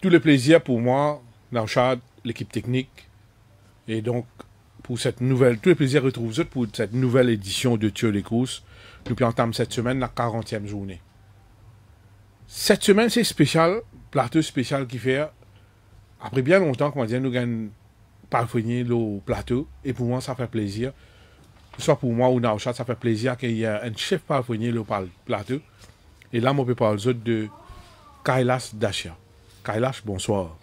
Tout le plaisir pour moi, Nauchad, l'équipe technique, et donc pour cette nouvelle, tout le plaisir retrouve pour cette nouvelle édition de Tio les courses. Nous entame cette semaine la 40e journée. Cette semaine, c'est spécial, plateau spécial qui fait, après bien longtemps, comment dire, nous gagnons parvenir le plateau, et pour moi, ça fait plaisir. Soit pour moi ou Nauchad, ça fait plaisir qu'il y ait un chef parvenir le plateau. Et là, on peut parler de Kailas Dashia. Kailash, bonsoir.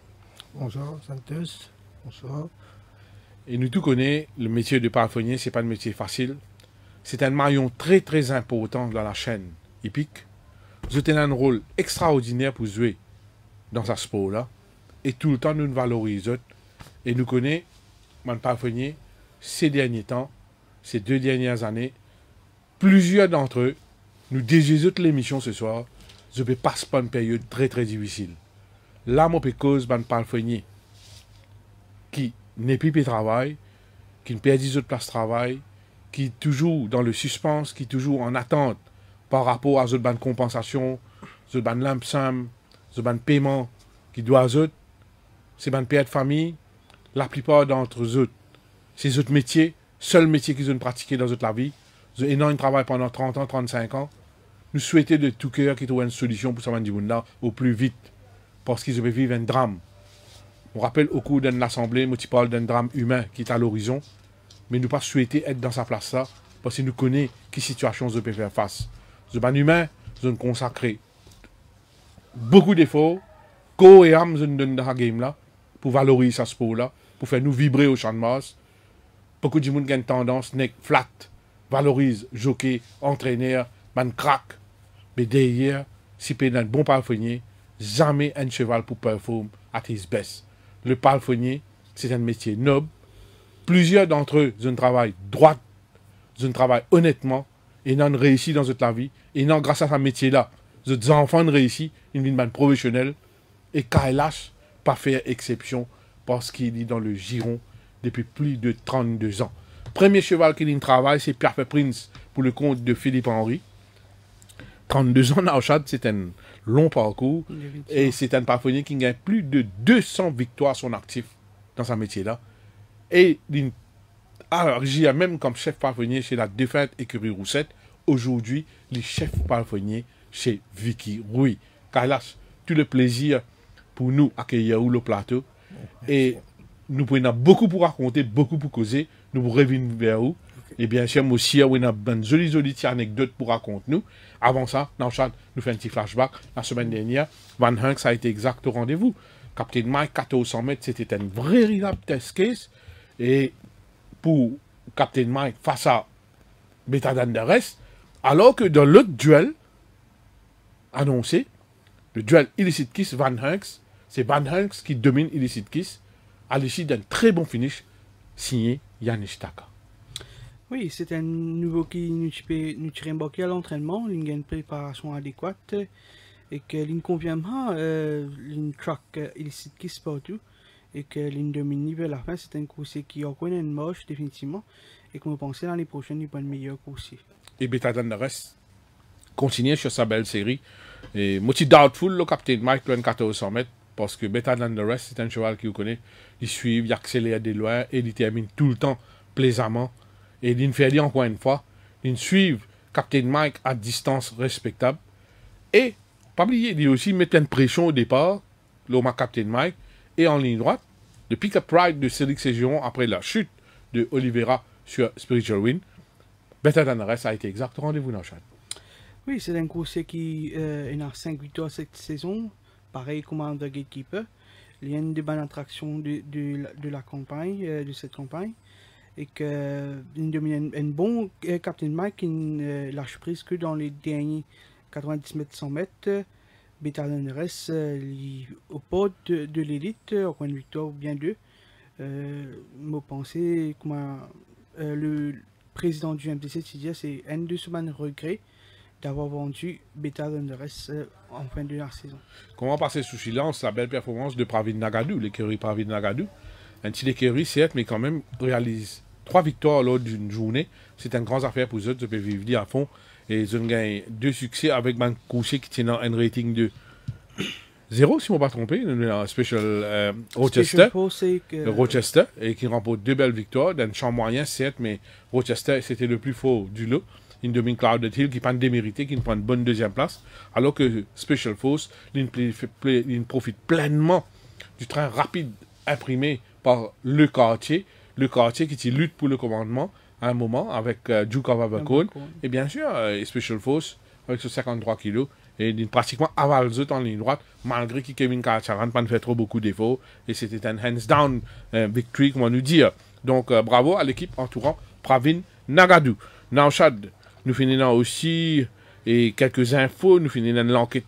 Bonsoir, Santos. Bonsoir. Et nous tous connaissons, le métier de parfonnier, ce n'est pas un métier facile. C'est un maillon très très important dans la chaîne hippique. Vous avez un rôle extraordinaire pour jouer dans ce sport-là. Et tout le temps, nous nous valorisons. Et nous connaissons, le parfonnier, ces derniers temps, ces 2 dernières années, plusieurs d'entre eux, nous désirons l'émission ce soir, je ne passe pas une période très très difficile. Là, je peux cause d'un parfonnier qui n'est plus de travail, qui ne perd 10 autres places de travail, qui est toujours dans le suspense, qui est toujours en attente par rapport à une compensation, une lump sum, un paiement qui doit aux autres, c'est un père de famille, la plupart d'entre eux, ces autres métiers, seul métier qu'ils ont pratiqué dans toute la vie, ils ont énormément travail pendant 30 ans, 35 ans. Nous souhaitons de tout cœur qu'ils trouvent une solution pour ce monde-là au plus vite, parce qu'ils ont vécu un drame. On rappelle au cours d'une assemblée, moi, tu parles d'un drame humain qui est à l'horizon, mais nous pas souhaiter être dans sa place là, parce que nous connaissons quelle situation nous peut faire face. Ce ban humain, nous consacré beaucoup d'efforts, corps et âme dans la game là, pour valoriser ce sport là, pour faire nous vibrer au champ de Mars. Beaucoup de gens qui ont une tendance, n'est flat, valorise, jockey, entraîneur, man crack. Mais derrière, si tu es un bon parfonnier, jamais un cheval pour performer à his best. Le parfonnier, c'est un métier noble. Plusieurs d'entre eux, ils ont un travail droit, ils ont un travail honnêtement, et ils ont réussi dans toute la vie. Et ils ont, grâce à ce métier-là, les enfants ont réussi, une vie professionnelle. Et Kailash, pas faire exception, parce qu'il est dans le giron depuis plus de 32 ans. Premier cheval qu'il travaille, c'est Perfect Prince pour le compte de Philippe Henry. 32 ans Nauchad, c'est un long parcours. Et c'est un parfonnier qui gagne plus de 200 victoires à son actif dans ce métier-là. Et il a même comme chef parfonnier chez la défunte écurie Roussette. Aujourd'hui, les chefs parfonniers chez Vicky Rouy. Kailash, tout le plaisir pour nous accueillir le plateau. Et nous prenons beaucoup pour raconter, beaucoup pour causer. Nous revenons vers vous. Et bien sûr, moi aussi, on a une jolie anecdote pour raconter nous. Avant ça, Nauchad nous fait un petit flashback. La semaine dernière, Van Hanks a été exact au rendez-vous. Captain Mike, 1400 mètres, c'était un véritable test case. Et pour Captain Mike face à Beta Danderes, alors que dans l'autre duel annoncé, le duel Illicit Kiss Van Hanks, c'est Van Hanks qui domine Illicit Kiss à l'issue d'un très bon finish signé Yanis Taka. Oui, c'est un nouveau qui nous tire embarquer à l'entraînement, il a une préparation adéquate et qu'il confirme une track Illicit Kiss partout et que l'une domine vers la fin, c'est un coursier qui reconnaît une moche définitivement et qu'on pense l'année prochaine il va être meilleur coursier. Et Beta Danderes continue sur sa belle série. Et moi, je suis doubtful, le Captain Mike, plein 1400 mètres, parce que Beta Danderes, c'est un cheval qui vous connaît. Il suit, il accélère des loin et il termine tout le temps plaisamment. Et il fait dire encore une fois, il suit Captain Mike à distance respectable. Et, pas oublier, il aussi met une pression au départ, l'homme Captain Mike, et en ligne droite, le pick-up ride de Cédric Ségiron après la chute de Oliveira sur Spiritual Wind. Beta Danderes a été exact au rendez-vous dans le chat. Oui, c'est un coursier qui a 5 victoires cette saison, pareil comme un Gatekeeper. Il y a une bonne attraction de la campagne, de cette campagne. Et qu'il domine un bon Captain Mike qui ne lâche prise que dans les derniers 90 mètres, 100 mètres. Beta Danderes au port de l'élite, encore une victoire ou bien deux. me penser comment le président du MTC dit c'est un de ses regrets d'avoir vendu Beta Thunderous en fin de la saison. Comment passer sous silence la belle performance de Pravin Nagadou, l'écurie Pravin Nagadou. Un petit écurie, certes, mais quand même réalise 3 victoires lors d'une journée. C'est une grande affaire pour eux, je peux vivre à fond. Et ils ont gagné 2 succès avec un coucher qui tient un rating de 0, si je ne me pas trompé, un Special Rochester. Rochester, et qui remporte 2 belles victoires, d'un champ moyen, certes, mais Rochester, c'était le plus fort du lot. Une domine Clouded Hill qui pas démérité, qui prend une bonne deuxième place, alors que Special Force, il profite pleinement du train rapide imprimé par le quartier qui lutte pour le commandement à un moment avec Duke of Abercorn, et bien sûr Special Force avec ses 53 kilos, et il pratiquement avale en ligne droite, malgré que Kevin Karcharan n'a pas fait trop beaucoup d'efforts, et c'était un hands down victory, comment nous dire. Donc bravo à l'équipe entourant Pravin Nagadou. Naushad, nous finissons aussi et quelques infos, nous finissons l'enquête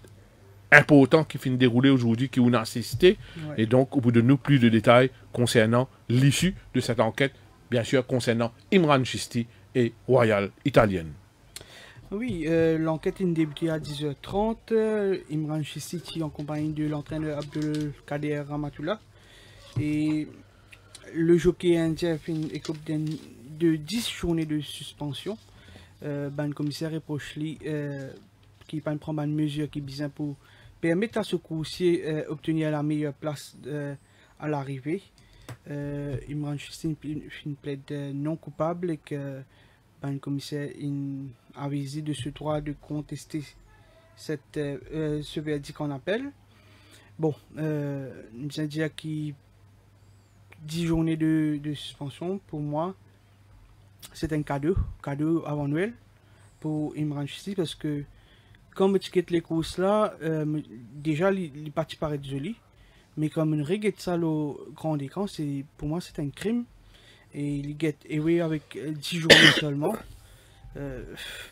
importante qui finit de dérouler aujourd'hui, qui on a assisté, et donc au bout de nous, plus de détails concernant l'issue de cette enquête, bien sûr concernant Imran Chisti et Royal Italienne. Oui, l'enquête est débutée à 10h30. Imran Chisti en compagnie de l'entraîneur Abdelkader Ramatoula. Et le jockey indien fait une écope de 10 journées de suspension. Le commissaire reproche lui qui prend une mesure qui vise pour permettre à ce coursier obtenir la meilleure place à l'arrivée. Imran Chisti plaide non coupable et que le commissaire a visé de ce droit de contester ce verdict en appel. Bon, nous allons dire qu'il 10 journées de suspension, pour moi, c'est un cadeau avant Noël pour Imran Chisti, parce que quand tu quittes les courses là, déjà les parties paraissent jolies, mais comme une regarde ça au grand écran, pour moi c'est un crime. Et il get away avec 10 journées seulement.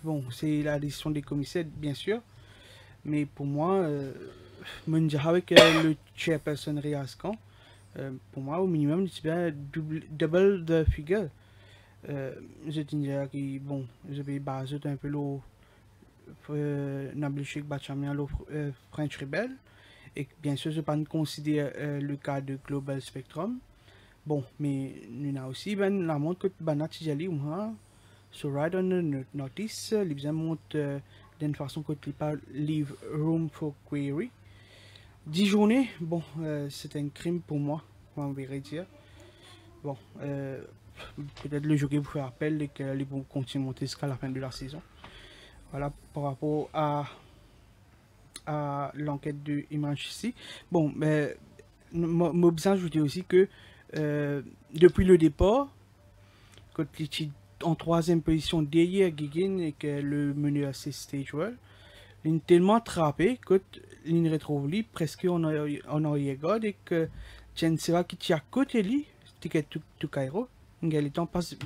Bon, c'est la décision des commissaires, bien sûr. Mais pour moi, avec le chairperson Riascan, pour moi, au minimum, c'est bien double de figure. Je dirais que, bon, je vais baser un peu le Nablishik Bachamian, le French Rebel. Et bien sûr, je ne peux pas considérer le cas de Global Spectrum. Bon, mais nous avons aussi la montre que Banat Tijali ou sur Ride on Notice, les montre d'une façon que tu pas leave room for query. 10 journées, bon, c'est un crime pour moi, on verrait dire. Bon, peut-être le jockey vous fait appel et que les vont continuer à monter jusqu'à la fin de la saison. Voilà par rapport à l'enquête de Imran Chisti. Bon, mais moi, je vous dis aussi que depuis le départ, quand il est en 3e position derrière Gigin et que le menu à ses stage well, il est tellement attrapé que il retrouve lui presque en arrière-garde et que Jen Seva qui tient à côté de lui, ticket tout Cairo, il a le temps passer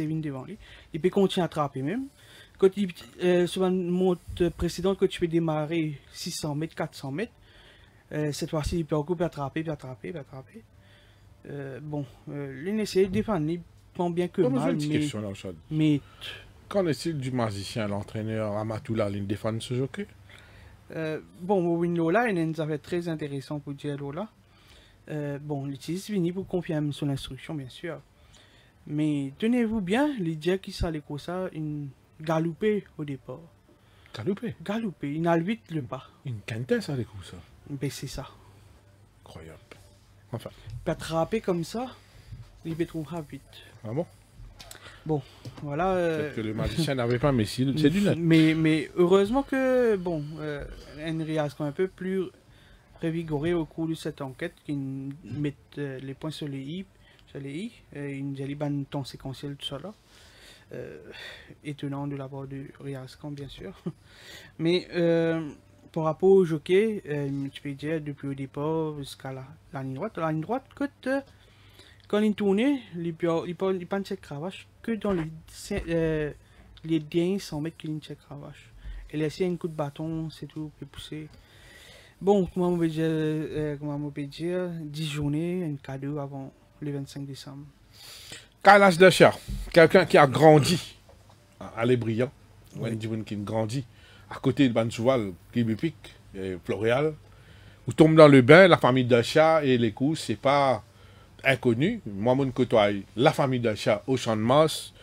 devant lui. Il peut continuer à attraper même. Quand il sur une monte précédente, quand tu peux démarrer 600 mètres, 400 mètres, cette fois-ci il peut encore attraper. Bon, il essaie de défendre, il prend bien que mal, mais... Qu'en est-il du magicien, l'entraîneur Ramatoula, il défend ce jockey? Bon, Lola, il y a une affaire très intéressante pour dire Lola. Bon, l'utilise fini pour confirmer son instruction, bien sûr. Mais tenez-vous bien, les dire qui ça les ça, une galopé au départ. Galopé, il a le 8 le pas. Une quintesse à les coups ça. Ben c'est ça. Incroyable. Enfin. Pas attraper comme ça, il peut trouver vite. Ah bon? Bon, voilà. Peut-être que le magicien n'avait pas, mais c'est du net. Mais heureusement que, bon, Henry a un peu plus revigoré au cours de cette enquête, qui met les points sur les i, une jolie bonne temps séquentiel, tout ça là. Étonnant de la part de Riascan, bien sûr. Mais par rapport au jockey, tu peux dire depuis le départ jusqu'à la ligne droite. La ligne droite, quand il tournait, il ne pas check cravache que dans les derniers 100 mètres qu'il check cravache. Et laisser un coup de bâton, c'est tout, peut pousser. Bon, comment on peut dire, 10 journées, un cadeau avant le 25 décembre. Kailash Dasha, quelqu'un qui a grandi à Les Brillants, qui a grandi à côté de Bansouval, Kibipic, Floréal, où tombe dans le bain, la famille Dasha et les coups, c'est pas inconnu. Moi, je côtoie la famille Dasha au Champ de Mars.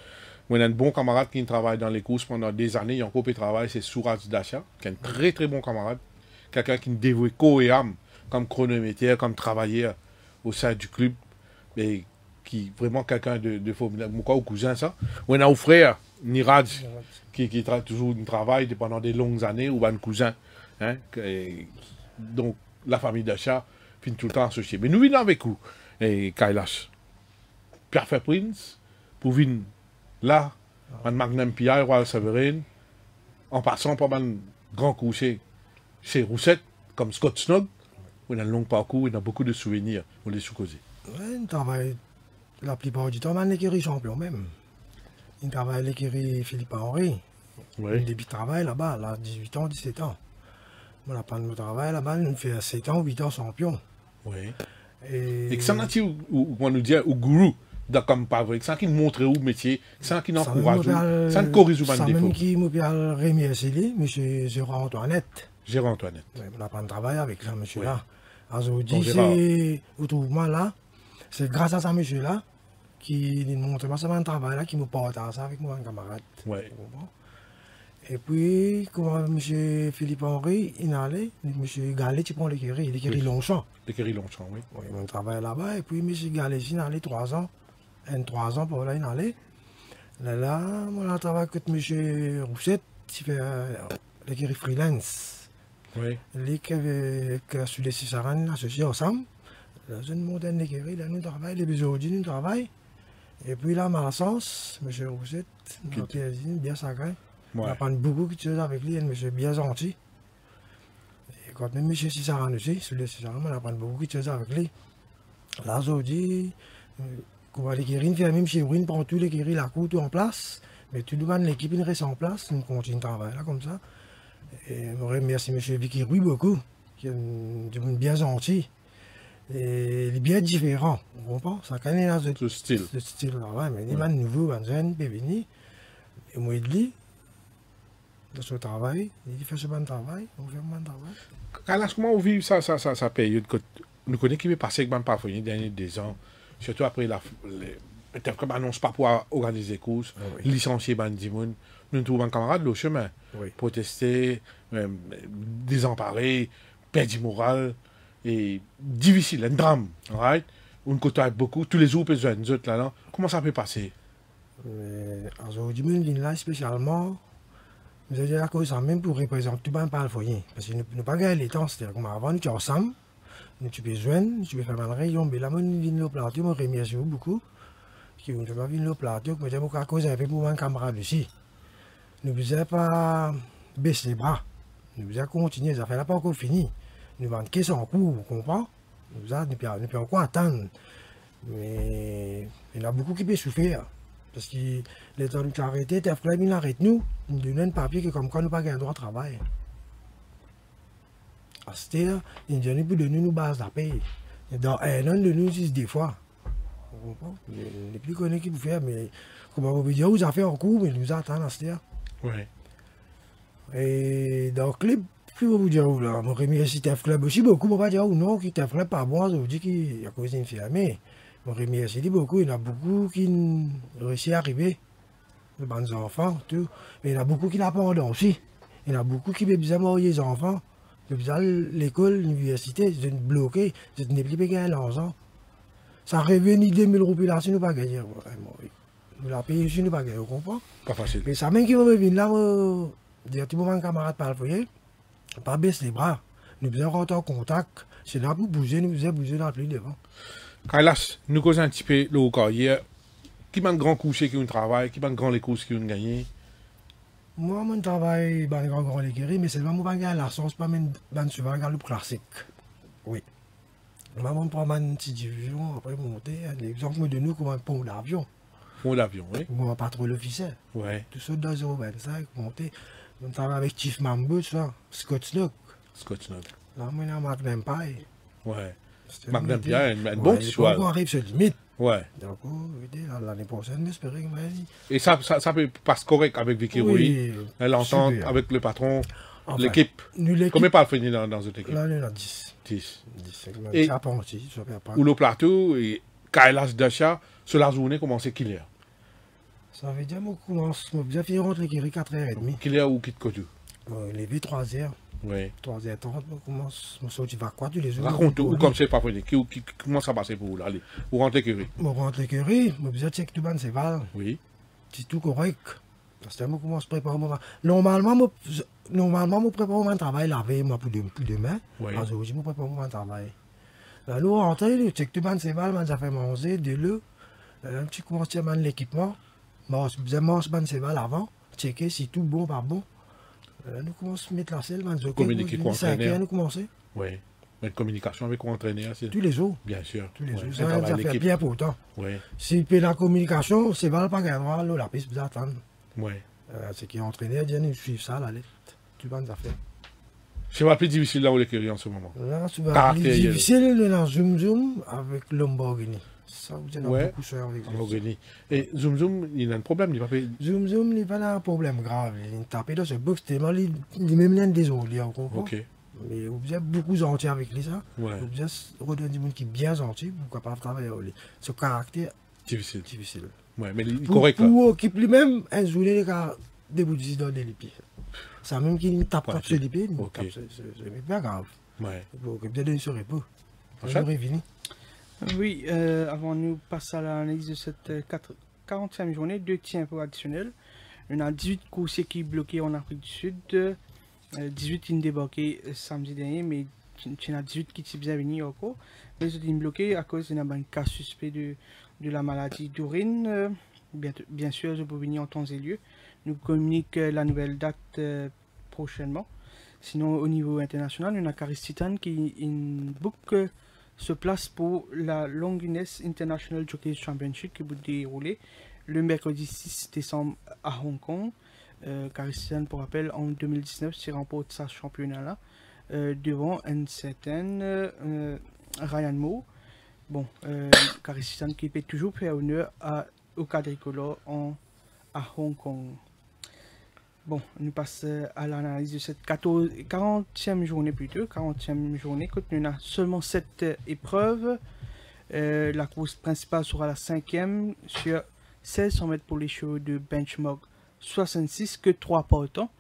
Moi, j'ai un bon camarade qui travaille dans les courses pendant des années. Il y a un copain de travail, c'est Souraj Dasha, qui est un très très bon camarade. Quelqu'un qui nous dévoue corps et âme comme chronométrière, comme travailleur au sein du club. Mais qui vraiment quelqu'un de formidable. Mon cousin, ça. On a un frère, Niraj, qui toujours un travail pendant des longues années, ou un cousin. Hein, donc, la famille Dasha finit tout le temps associée. Mais nous venons avec vous, Kailash. Pierre Prince, pour venir là, un Magnum P.I. Royal Sovereign, en passant par un grand coucher chez Roussette, comme Scott Snug. On a un long parcours, on a beaucoup de souvenirs, on les sous-causés. Oui, on travaille la plupart du temps dans l'écurie champion même. On travaille à l'écurie Philippe Henry. Oui. On débute travail là-bas, à 18 ans, 17 ans. On a pas de travail là-bas, on fait 7 ans, 8 ans champion. Oui. Et que ça n'a pas on nous dit, au gourou, comme pas vrai, ça qui nous montre où le métier, ça qui nous encourage, ça nous corrige ou pas de défaut. Ça même qui m'appelle Rémi Esseli, monsieur Gérard Antoinette. Gérard Antoinette. Oui, on n'a pas de travail avec ça, monsieur-là. Oui. Aujourd'hui, c'est au trouvement là, c'est grâce à ça, monsieur-là, qui nous montre pas seulement un travail là, qui me porte à ça avec moi, un camarade. Oui. Et puis, comment M. Philippe Henry, il allait, M. Gallet, tu prends l'écurie Longchamp. L'écurie Longchamp, oui. Oui, on travaille là-bas, et puis M. Gallet, il allait 3 ans. 3 ans pour là, il allait. Là, on a travaillé avec M. Roussette, qui fait l'écurie freelance. Oui. Lui qui avait sur les Césarans associés ensemble. Là, c'est une montagne d'écurie, là, nous travaillons, les bisous, nous travaillons. Et puis là, Marsens, M. Roussette, notre bien sacré. On apprend beaucoup de choses avec lui, un monsieur bien gentil. Et quand même M. Césarans aussi, sur les Césarans, on apprend beaucoup de choses avec lui. Là, aujourd'hui, comment l'écurie fait même chez Brune, prend tous l'écurie, la cour, tout en place. Mais tout le monde, l'équipe, il reste en place, on continue de travailler là, comme ça. Et je remercie M. Vicky Rui beaucoup, qui est bien gentil. Et il est bien différent, on comprend. Ça connaît là, ce style. Ce style-là, ouais, mais il est nouveau, un jeune, peut venir. Et moi, il dit, de ce travail, il fait ce bon travail, on fait un bon travail. Kailash, comment on vit ça période que nous connaissons qui est passé avec Parfois les derniers 2 ans, surtout après peut-être que n'annonce pas pour organiser des courses, licencier Bandimoun, nous trouvons un camarade le chemin, protester, désemparer, perdre du moral, et difficile, un drame, right? On côtoie beaucoup, tous les jours, nous autres là, comment ça peut passer? Aujourd'hui, nous là spécialement, nous avons la cause même pour représenter tout le monde par le foyer. Parce que nous n'avons pas gagné les temps, c'est-à-dire qu'avant, nous étions ensemble, nous avons besoin, nous avons fait une réunion, mais là, nous venons au plateau, nous remercions beaucoup. Qui nous avons venir au plateau, nous avons fait cause avec mon camarade aussi. Nous ne faisons pas baisser les bras, nous faisons continuer, ça fait là pas encore fini. Nous vendons qu'est-ce en cours, vous comprenez? Nous pouvons encore attendre. Mais il y en a beaucoup qui peuvent souffrir. Parce que les temps nous arrêtés, tes frères, ils arrêtent nous. Ils nous donnent un papier que comme quoi nous n'avons pas le droit de travail. C'est-à-dire, ils ne donnent plus de nous base à payer. Dans un an de nous, c'est des fois. Vous comprenez? Les plus connus qui peuvent faire, mais comment vous dire, vous avez fait en cours, mais nous attendons, c'est-à-dire. Oui. Et dans le club, plus vous dire, là, mon remercie tes club aussi beaucoup, on va dire, non, qui tes club pas bon, je vous dis qu'il y a cause d'une fermée. On remercie beaucoup, il y en a beaucoup qui réussissent à arriver, les bons enfants, tout. Mais il y en a beaucoup qui l'abandonnent aussi. Il y en a beaucoup qui veulent bien marier les enfants. L'école, l'université, c'est bloqué, c'est ne plus gagner l'argent. Ça revient 2000 roupies là, si nous pas gagner. Nous la payons si nous pas gagner, vous comprenez? Pas facile. Mais ça même qui va venir là, dire tout le monde camarade par le foyer, pas baisser les bras. Nous devons rentrer en contact. C'est là pour bouger, nous devons bouger dans le plus devant. Kailash, nous causons un petit peu le carrière. Qui m'a un grand coucher qui ont travail, qui m'a un grand les courses qui ont gagné? Moi, mon travail, c'est un grand écurie, mais c'est vraiment pas gagner la chance, pas même souvent gagner le classique. Oui. Moi, on prend une petite division, après monter. L'exemple de nous, comme un pont d'avion. Pont d'avion, oui. Moi, pas trop l'officiel. Oui. Tout ça dans 025, monter. On travaille avec Chief Mambo, ça, Scott Snook. Scott Snook. Là, moi, on a Magnum Pie. Ouais. Magnum Pie, un bon petit choix. On arrive sur limite. Ouais. Donc, l'année prochaine, j'espère qu'il m'a dit. Et ça peut passer correct avec Vicky Roy. Oui, L'entente super. avec le patron, Enfin, l'équipe. nous, l'équipe, Combien pas finir dans cette équipe? là, on a 10. 10. 10. Et- Ça pas aussi, ça fait pas. Ou le plateau, et Kailas Dasha, sur la journée, comment c'est qu'il est? Ça veut dire, moi, commence, moi, j'ai fait rentrer qui 4h30. Qu'il est ou quitte Kotou? Il est 3h, Oui. 3h30, moi, commence, moi, sorti va quoi tous les jours. Raconte ou comme c'est pas fini. Comment ça passe pour vous là? Allez, vous rentrez Curie. Moi, rentre l'écurie, moi, j'ai check tout le monde, c'est val. Oui. C'est tout correct. Parce que moi, commence à préparer mon Normalement, je prépare mon travail la veille, moi, pour demain. Oui. Aujourd'hui, je prépare mon travail. Là, nous rentrons, nous check tout le monde, c'est val, moi, j'ai fait manger, de l'eau. Un petit commence à l'équipement. Moi, je mange ban c'est val avant. Checker si tout bon, pas bon. Nous commençons à mettre la selle, man. Communiquer quoi, entraîneur. Nous commençons. Oui. Mais communication avec entraîneur, c'est Tous les jours. bien sûr. Tous les Ouais. jours. C'est un Ça travail fait d'équipe. bien important. Oui. Si peut la communication, c'est val pas gagner l'eau, la piste, vous attendre. Oui. C'est qui est entraîneur, nous suivre ça, la lettre. Tout le monde a fait. C'est pas plus difficile là où l'écurie en ce moment. Là, tu vas Caractère, plus difficile dans Zoom Zoom avec Lamborghini. Ça, vous avez Ouais. beaucoup cher avec En ça. Ogoni. Et Zoom Zoom, il a un problème, il va pas. Zoom Zoom, il n'y a pas un problème grave. Il tape dans ce box, tellement il même l'un des autres, il comprend. Ok. Mais vous avez beaucoup gentil avec lui, ça. Ouais. Vous avez redonné du monde qui est bien gentil pour capable travailler avec lui. Ce caractère Difficile. difficile. Ouais, mais il est Pour, correct là. pour occuper lui-même, un journée, les gars, des bouts de les pieds. Ça même qu'il tape Ouais, sur les pieds, il ok. tape c'est pas grave. Ouais. Pour occuper de serait pas. Prochaine. J'aurais fini. Oui, avant nous passer à l'analyse de cette 40e journée, 2 tiempos additionnels. On a 18 coursiers qui bloqués en Afrique du Sud, 18 qui ont débarqué samedi dernier, mais il y en a 18 qui sont bien venus encore. Mais ils ont bloqués à cause d'un cas suspect de la maladie d'urine. Bien sûr, je peux venir en temps et lieu. Nous communique la nouvelle date prochainement. Sinon, au niveau international, on a Caris Titan qui book se place pour la Longines International Jockey Championship qui va dérouler le mercredi 6 décembre à Hong Kong. Caris Titan, pour rappel, en 2019, s'est remporté sa championnat-là devant un certain Ryan Moore. Bon, Caris Titan qui peut toujours faire honneur au quadricolore à Hong Kong. Bon, on passe à l'analyse de cette 40e journée plutôt. 40e journée, quand on a seulement 7 épreuves. La course principale sera la 5e sur 1600 mètres pour les chevaux de benchmark 66, que 3 partants.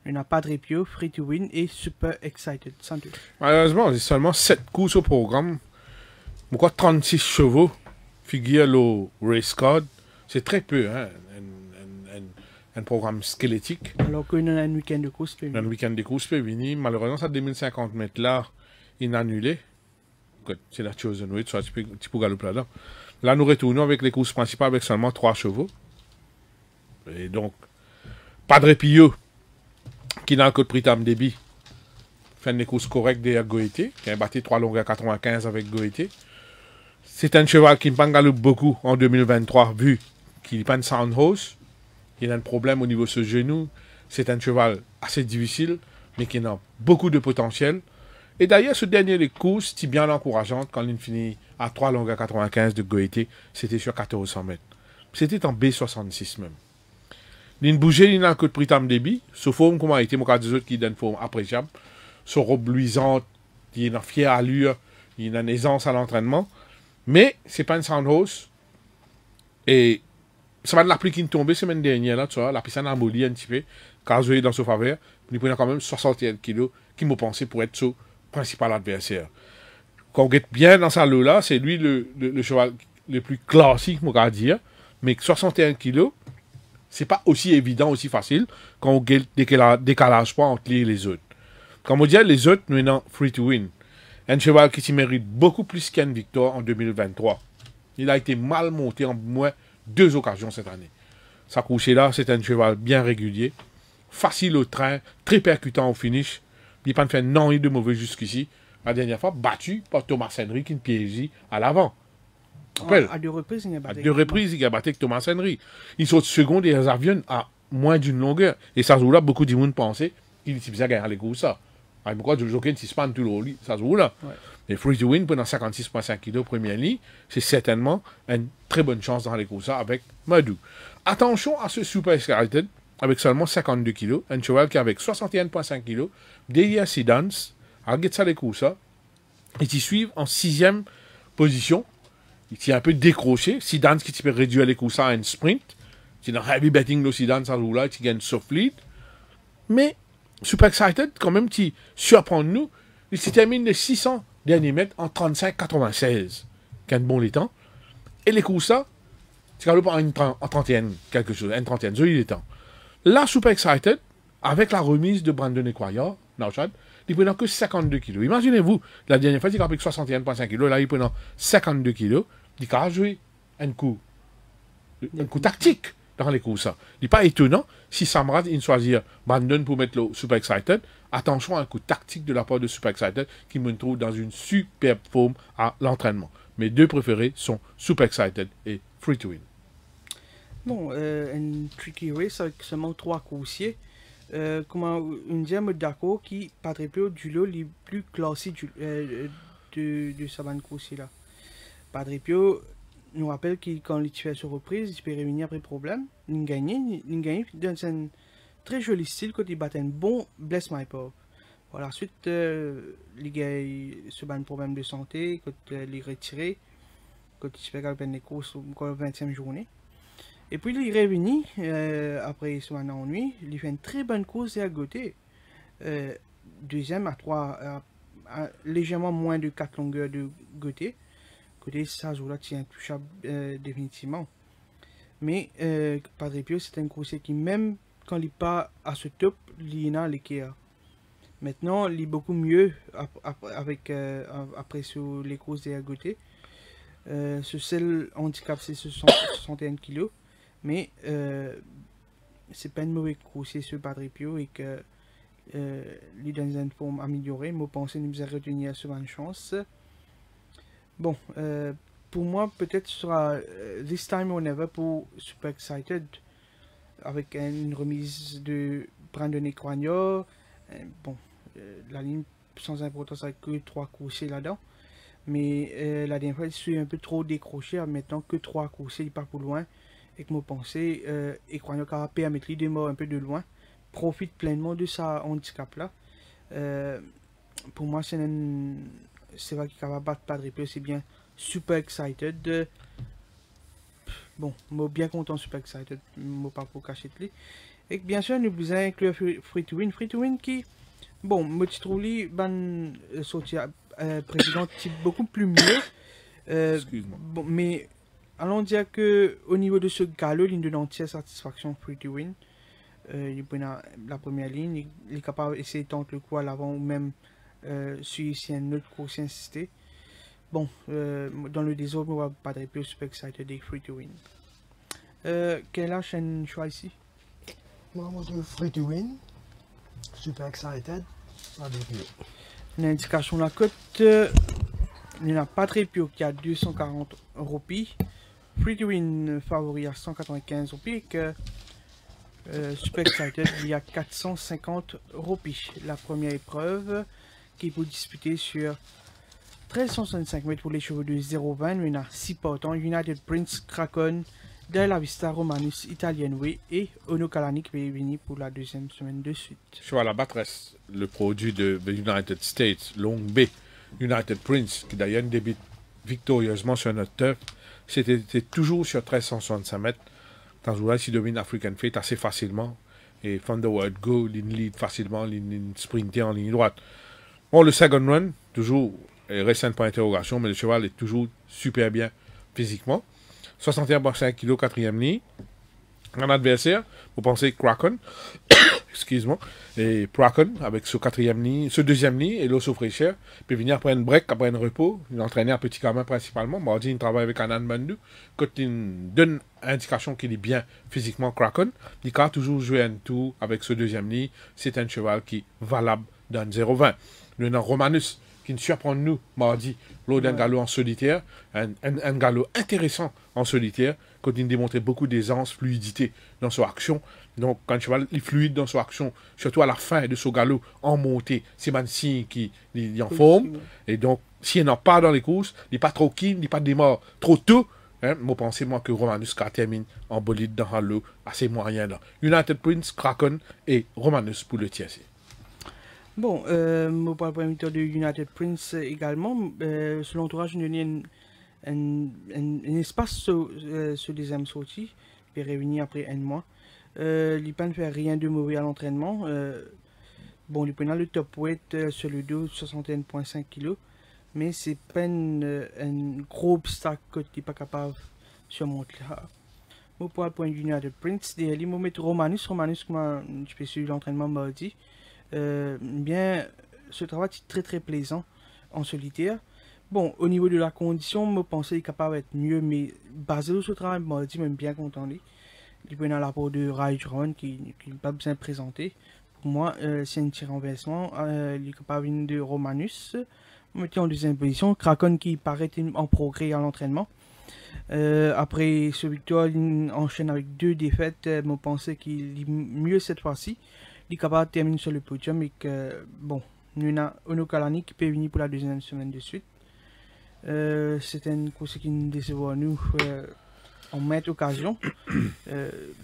On a Padre Pio, Free to Win et Super Excited. Santos. Malheureusement, j'ai seulement 7 courses au programme. Pourquoi 36 chevaux figurent le race card? C'est très peu, hein? Un programme squelettique. Alors qu'on a un week-end de course. Un week-end de course peut venir. Malheureusement, ça 2050 mètres là, il a annulé. C'est la Chosen Way, soit tu peux galoper là-dedans. Là, nous retournons avec les courses principales avec seulement 3 chevaux. Et donc, Padre Pio, qui dans le code Pritam Débit, fait des courses correctes derrière Goethe, qui a battu 3 longueurs 95 avec Goethe. C'est un cheval qui ne pas galope beaucoup en 2023, vu qu'il n'est pas une sound horse. Il a un problème au niveau de ce genou. C'est un cheval assez difficile, mais qui a beaucoup de potentiel. Et d'ailleurs, ce dernier les courses, c'est bien encourageante quand il finit à 3 longueurs 95 de Goethe. C'était sur 1400 mètres. C'était en B66 même. Il bougeait, il a un coup de Pritam Débit. Ce forme, comment a été, mon cas des autres qui donne forme appréciable. Son robe luisante, il a une fière allure, il a une aisance à l'entraînement. Mais, c'est pas une sound horse. Et ça va de la pluie qui est tombée semaine dernière, là, tu vois, la piscine a molli un petit peu, car joué dans son faveur, il prenait quand même 61 kilos, qui m'a pensé pour être son principal adversaire. Quand on guette bien dans sa lot là, c'est lui le cheval le plus classique, on va dire, mais 61 kilos, c'est pas aussi évident, aussi facile, quand on guette décalage pas entre lui et les autres. Comme on dit, les autres, maintenant, free to win. Un cheval qui s'y mérite beaucoup plus qu'une victoire en 2023. Il a été mal monté en moins 2 occasions cette année. Sa course là, c'est un cheval bien régulier, facile au train, très percutant au finish. Il n'a pas fait non de mauvais jusqu'ici. La dernière fois, battu par Thomas Henry qui piégeait à l'avant. À 2 reprises, il a battu. À 2 reprises, il a battu avec Thomas Henry. Il saute second et les avions à moins d'une longueur. Et ça se joue là, beaucoup de monde pensaient qu'il était bien gagné les courses. Ça. Pourquoi le jockey ne se spanne tout le lit, ça se joue là. Ouais. Et Free to Win pendant 56,5 kg première ligne, c'est certainement une très bonne chance dans les courses avec Madou. Attention à ce Super Excited avec seulement 52 kg, un cheval qui avec 61,5 kg, derrière Sidans, à ça les courses, et qui suivent en 6e position. Il est un peu décroché. Sidans qui peut réduire les courses à un sprint. C'est dans heavy betting le Sidans à là, qui gagne soft lead. Mais Super Excited, quand même, qui surprend nous, il se termine les 600 derniers mètres en 35,96. Qui a un bon temps. Et les courses, c'est quand même en 31, quelque chose, en 31, il est temps. Là, Super Excited, avec la remise de Brandon Equayor, il prenait que 52 kg. Imaginez-vous, la dernière fois, il a pris 61,5 kg, là, il prenait 52 kg, il a joué un coup tactique dans les courses. Il n'est pas étonnant si Samrat il choisit Brandon pour mettre le Super Excited. Attention à un coup tactique de la part de Super Excited qui me trouve dans une superbe forme à l'entraînement. Mes deux préférés sont Super Excited et Free to Win. Bon, une tricky race avec seulement 3 coursiers. Comment une dième d'accord qui paraît peu du lot les plus classés de Saban coursier là. Padre Pio nous rappelle que quand il fait sa reprise, il peut revenir après problème. Il gagne dans un très joli style quand il bat un bon Bless My Pop. Par la suite, il gagne ce ban problème de santé, quand il est retiré, quand il se fait gagner les courses encore la 20e journée. Et puis il est revenu après ce ban ennui, il fait une très bonne course et à côté. Deuxième à 3, légèrement moins de 4 longueurs de côté. Côté ça, là, tient touchable définitivement. Mais Padre Pio, c'est un coursier qui, même quand il n'est pas à ce top, il a l'équerre. Maintenant, il est beaucoup mieux après sur les courses des à côté. Ce seul handicap, c'est 61 kg. Mais c'est pas une mauvaise coursier sur Padre Pio et que il est dans une forme améliorée. Moi, je pense que nous allons retenir sur une chance. Bon, pour moi, peut-être ce sera This Time or Never pour Super Excited avec une remise de Brandon Equayor. Bon, la ligne sans importance avec que 3 coursiers là-dedans. Mais la dernière fois, je suis un peu trop décroché. Maintenant que 3 coursiers, il part pour loin. Et que moi, pensais, Equayor qui va permettre lui de mort un peu de loin. Profite pleinement de sa handicap là. Pour moi, c'est vrai qu'il va battre Padre Pio, c'est bien Super Excited. Bon, moi bien content Super Excited, moi pas pour cacher de lui. Et bien sûr, nous vous inclure Free to Win qui, bon, moi je trouve lui, ban sorti président type beaucoup plus mieux. Excuse-moi. Bon, mais allons dire que au niveau de ce galop, il donne entière satisfaction Free to Win. Il prend la première ligne, il est capable d'essayer de tenter le coup à l'avant ou même si un autre course insisté. Bon, dans le désordre, on va pas de plus Super Excited et Free to Win. Quel âge un choix ici? Moi, je Free to Win, Super Excited, Padre Pio. Une indication de la cote, il y a Padre Pio qui a 240 roupies, Free to Win favori à 195 roupies et que Super Excited il y a 450 roupies. La première épreuve qui est pour disputer sur 1365 mètres pour les chevaux de 0,20. Il y a 6 partants, United Prince, Kraken, Della Vista, Romanus, Italian Way et Ono Kalani qui est venu pour la deuxième semaine de suite. Cheval à battresse, le produit de United States, Long Bay, United Prince, qui d'ailleurs débute victorieusement sur notre turf. C'était toujours sur 1365 mètres. Dans ce là il domine African Fate assez facilement. Et Thunderword Go, il lead facilement, il sprinter en ligne droite. Bon, le second run, toujours récent point d'interrogation, mais le cheval est toujours super bien physiquement. 61,5 kg, quatrième ligne. Un adversaire, vous pensez Kraken, excuse-moi, et Kraken avec ce quatrième ligne, ce deuxième ligne, et l'osso fraîcheur, puis venir après une break, après un repos, il entraîneur petit gamin principalement. Mardi, il travaille avec Anan Bandu. Quand il donne indication qu'il est bien physiquement Kraken, il a toujours joué un tour avec ce deuxième ligne. C'est un cheval qui est valable dans 0,20. Le nom Romanus, qui nous surprend nous mardi, lors d'un galop en solitaire, un galop intéressant en solitaire, quand il démontrait beaucoup d'aisance, fluidité dans son action. Donc, quand le cheval est fluide dans son action, surtout à la fin de son galop en montée, c'est un signe qui est en forme. Et donc, s'il n'y en a pas dans les courses, il n'est pas trop keen, il n'est pas démarre trop tôt. Hein, moi, pensez moi que Romanus termine en bolide dans un lot assez moyen là. United Prince, Kraken et Romanus pour le tiercé. Bon, moi pour le premier tour de United Prince également, selon l'entourage, il y a un espace sur deuxième sortie, qui est réuni après un mois. Il ne fait rien de mauvais à l'entraînement. Bon, il prend le top weight sur le dos, 61,5 kg, mais c'est pas un gros obstacle que tu n'es pas capable de surmonter là. Moi pour le point de United Prince, il m'a mis Romanus, comme je peux suivre l'entraînement mardi. Bien, ce travail est très très plaisant en solitaire. Bon, au niveau de la condition, je pensais qu'il est capable d'être mieux, mais basé sur ce travail, je suis même bien content. Il peut y avoir la peau de Rajon qui n'est pas besoin de présenter. Pour moi, c'est un petit renversement. Il est capable de Romanus. On mettait en deuxième position. Kraken qui paraît en progrès à l'entraînement. Après ce victoire, il enchaîne avec 2 défaites. Je pensais qu'il est mieux cette fois-ci. Il est capable de terminer sur le podium et que, bon, nous avons Ono Kalani qui peut venir pour la deuxième semaine de suite. C'est une course qui nous décevra nous en maintes occasions.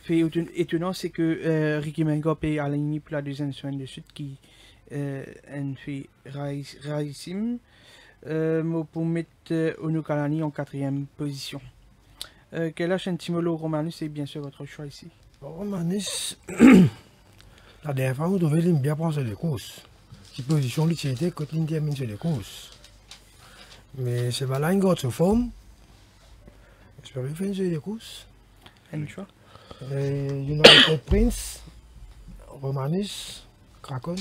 Fait étonnant, c'est que Ricky Mengop est aligné pour la deuxième semaine de suite qui en fait rarissime. Pour mettre Ono Kalani en 4e position. Kailash Timolo Romanus est bien sûr votre choix ici. Romanus, la dernière fois, vous devez bien prendre sur les courses. Si position l'utilité, quand il termine sur les courses. Mais c'est pas là une grosse forme. J'espère qu'il fait sur les courses. Un choix. United Prince, Romanus, Kraken.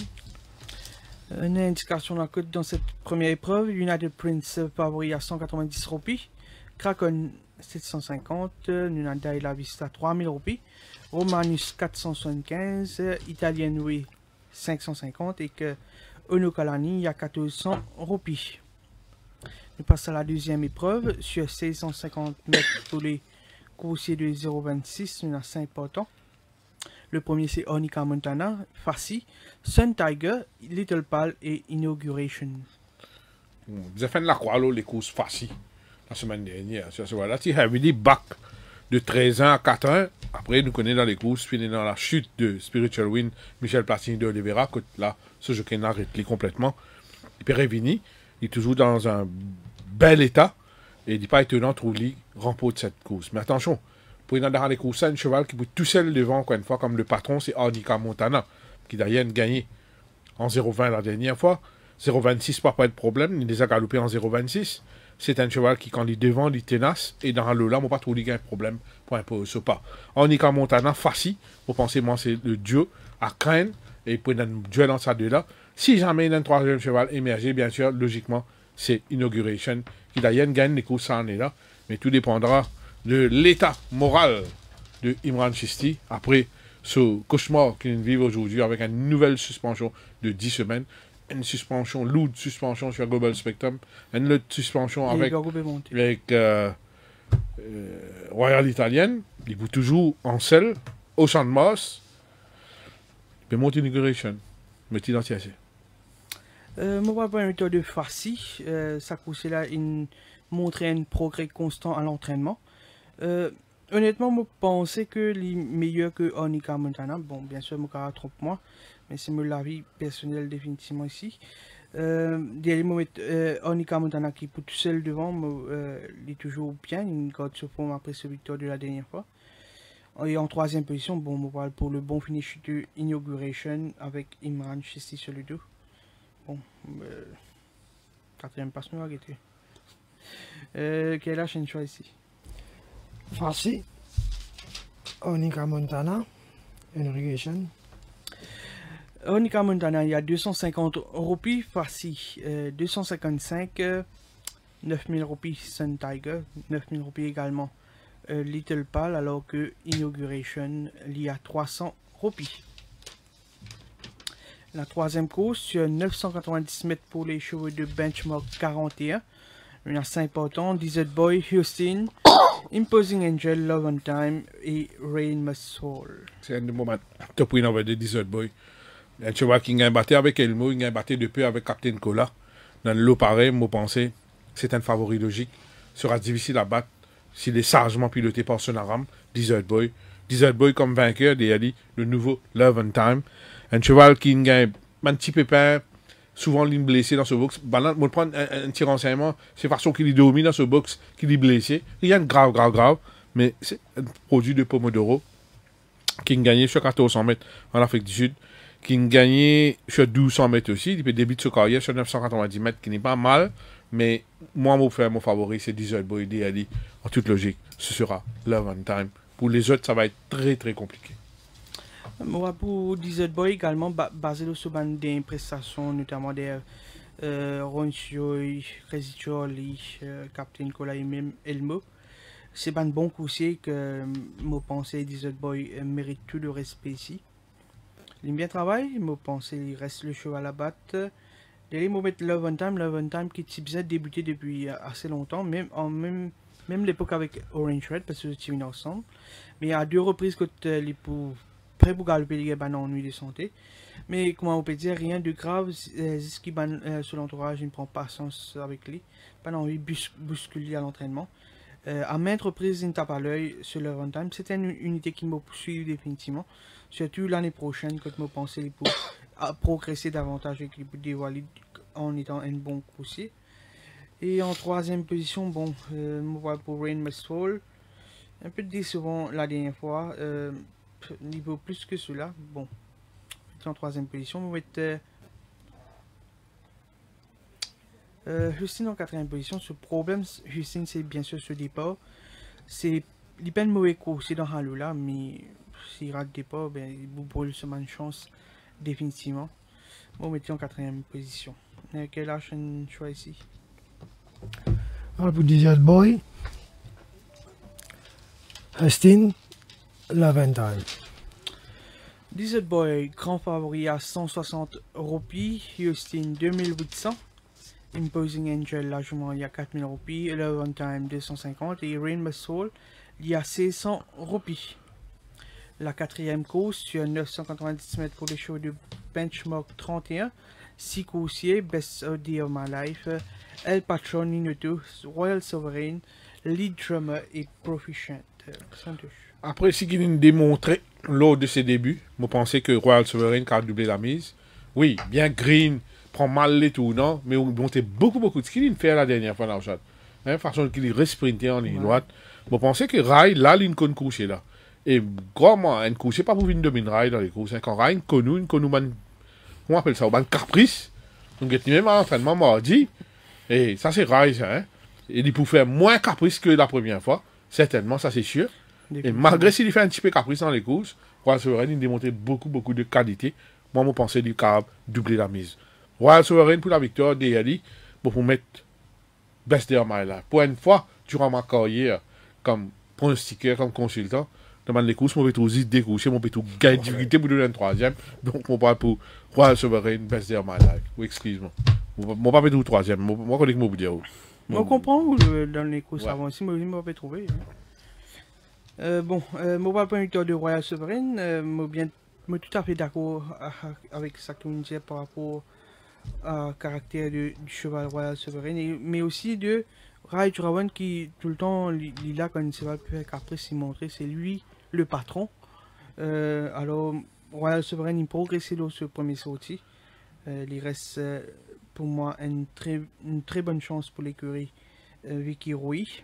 Une indication de la cote dans cette première épreuve. United Prince favori à 190 roupies. Kraken 750. Nunanda La Vista 3000 roupies. Romanus 475. Italian Way 550. Et que Ono Kalani il y a 1400 roupies. Nous passons à la deuxième épreuve. Sur 650 mètres pour les coursiers de 0,26. Il y en a 5 partants. Le premier c'est Onika Montana, Fassi, Sun Tiger, Little Pal et Inauguration. Vous avez fait la croix les courses Fassi la semaine dernière. Voilà, tu as vu back de 13 ans à 4 ans. Après, nous connaissons dans les courses, fini dans la chute de Spiritual Win, Michel Platini de Oliveira, que là, ce jeu qui a arrêté complètement. Et puis Revini, il est toujours dans un bel état. Et il n'est pas étonnant de trouver remporte cette course. Mais attention, pour y dans les courses, un cheval qui peut tout seul devant, encore une fois, comme le patron, c'est Onika Montana, qui d'ailleurs gagné en 0,20 la dernière fois. 0,26 pas de problème, il les a galopés en 0,26. C'est un cheval qui, quand il est devant, il est tenace, et dans le là, on pas trouver qu'il y a un problème pour imposer ce pas. Onika Montana, Fassi, vous pensez, moi, c'est le dieu à craindre, et pour un duel entre ces deux-là. Si jamais il y a un troisième cheval émergé, bien sûr, logiquement, c'est Inauguration, qui d'ailleurs gagne les courses en année là, mais tout dépendra de l'état moral de Imran Chisti après ce cauchemar qu'il vit aujourd'hui avec une nouvelle suspension de 10 semaines, une suspension, lourde suspension sur Global Spectrum, une autre suspension avec Royal Italienne, il vous toujours en selle, au champ de Mars, il peut monter Inauguration, mais tu identifies. Moi, pour un méthode de Farsi, ça coûte là montrer un progrès constant à l'entraînement. Honnêtement, je pensais que les meilleurs que Onika Montana. Bon, bien sûr, je trompe moi, mais c'est mon avis personnel définitivement ici. Des moments, Onika Montana qui est tout seul devant, il est toujours bien, il garde ce forme après ce victoire de la dernière fois. Et en troisième position, bon, on parle pour le bon finish de Inauguration avec Imran Chisti sur le dos. Bon, quatrième passe, nous va arrêter. Quelle est la chaîne choix ici? Fassi, Onika Montana, Inauguration. Onika Montana, il y a 250 roupies, Fassi 255, 9000 roupies Sun Tiger, 9000 roupies également Little Pal, alors que Inauguration, il y a 300 roupies. La troisième course, sur 990 mètres pour les chevaux de Benchmark 41. Il y a 5 partants, Desert Boy, Houston, Imposing Angel, Love on Time et Rain Must Fall. C'est un moment top win de Desert Boy. Un cheval qui a battu avec Elmo, il a battu depuis avec Captain Cola. Dans le lot pareil, moi pensais, c'est un favori logique. Sera difficile à battre s'il est sagement piloté par Sonaram, Desert Boy. Desert Boy comme vainqueur, le nouveau Love and Time. Un cheval qui gagne un petit pépin, souvent ligne blessé dans ce box. Balance, moi prendre un petit renseignement, c'est façon qu'il est domine dans ce box, qu'il est blessé. Rien de grave, mais c'est un produit de Pomodoro qui a gagné sur 1400 mètres en Afrique du Sud, qui a gagné sur 1200 mètres aussi. Il peut débuter sa carrière sur 990 mètres, qui n'est pas mal, mais moi, mon favori, c'est Desert Boy DLI. En toute logique, ce sera Love and Time. Pour les autres, ça va être très très compliqué. Moi, pour Desert Boy également, basé sur des prestations, notamment des Ron Joy, Crazy Charlie, Captain Cola et même Elmo. C'est un bon coursier que je pense que Desert Boy mérite tout le respect ici. Il aime bien travail, je pense qu'il reste le cheval à battre. D'ailleurs, je mettre Love and Time qui type débuté depuis assez longtemps, même l'époque avec Orange Red, parce que c'est une ensemble. Mais à 2 reprises, quand il est prêt pour galoper, il y a un ennui de santé. Mais comment on peut dire, rien de grave, ce qui sur l'entourage, il ne prend pas sens avec lui. Pas envie de bousculer à l'entraînement. À maintes reprises, il tape à l'œil sur le runtime. C'était une unité qui m'a poursuivi définitivement. Surtout l'année prochaine, quand je pensais pour progresser davantage avec les dévoilés en étant un bon coursier. Et en 3e position, bon, me voilà pour Rain Must Fall. Un peu décevant la dernière fois. Niveau plus que cela. Bon, en 3e position, on va être Justin en 4e position. Ce problème, Justin, c'est bien sûr ce départ. C'est il peine mauvais coursier dans Halo là, mais s'il rate le départ, ben, il vous brûle seulement une chance définitivement. Bon, mettez en 4e position. Quel âge un choix ici? Alors pour Desert Boy, Justin, Love and Time. Desert Boy, grand favori à 160 roupies, Justin 2800, Imposing Angel largement il y a 4000 roupies, Love and Time 250 et Rainbow Soul il y a 600 roupies. La 4e course sur 990 mètres pour les chevaux de Benchmark 31, 6 coursiers, Best of Day of My Life, El Patron, Ninoto, Royal Sovereign, Lead Drummer et Proficient. Après, ce qu'il a démontré lors de ses débuts, je pensais que Royal Sovereign a doublé la mise. Oui, bien green, prend mal les tournants, mais on montait beaucoup de skill il fait la dernière fois dans le chat. Hein, façon qu'il resprintait en ligne droite. Je pensais que Rai, là, il a une couché là. Et vraiment, une couché pas pour une domine Rai dans les courses. Hein. Quand Rai, une connu, on appelle ça, une caprice. Donc, il y a même un entraînement mardi. Et ça, c'est Rai, ça. Hein. Et il peut faire moins caprice que la première fois. Certainement, ça c'est sûr. Et malgré s'il fait un petit peu caprice dans les courses, Royal Sovereign, il démontre beaucoup de qualité. Moi, je pensais qu'il capable de doubler la mise. Royal Sovereign pour la victoire, DLI, pour mettre Best Day of My Life. Pour une fois, durant ma carrière, comme pronostiqueur, comme consultant, dans les courses, je vais tout découcher, je vais tout gagner difficulté pour donner un 3e. Donc, je parle pour Royal Sovereign, Best Day of My Life. Oui, excuse-moi. Je ne vais pas mettre 3e. Moi, je connais que je vais dire. On comprend où dans les courses avant aussi, mais je ne vais pas trouver. Bon, moi, pour une victoire de Royal Sovereign, je suis tout à fait d'accord avec ce qu'on dit par rapport au caractère du cheval Royal Sovereign, mais aussi de Rai Drawan qui, tout le temps, il a quand le cheval peut faire caprice, il montre, c'est lui le patron. Alors, Royal Sovereign, il progresse dans ce premier sortie. Il reste, pour moi, une très bonne chance pour l'écurie Vicky Rui.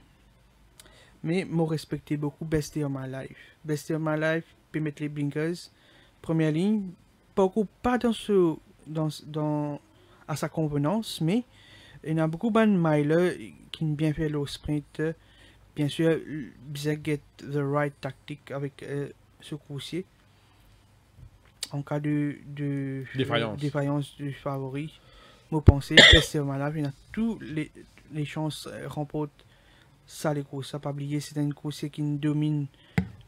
Mais moi respecter beaucoup Best Day of My Life. Best Day of My Life peut mettre les blinkers. Première ligne, pas à sa convenance, mais il y a beaucoup de miler qui ont bien fait le sprint. Bien sûr, bien get the right tactique avec ce coursier. En cas de défaillance du favori, moi pensez Best Day of My Life, il a toutes les chances remportent ça les courses, ça pas oublier, c'est une course qui domine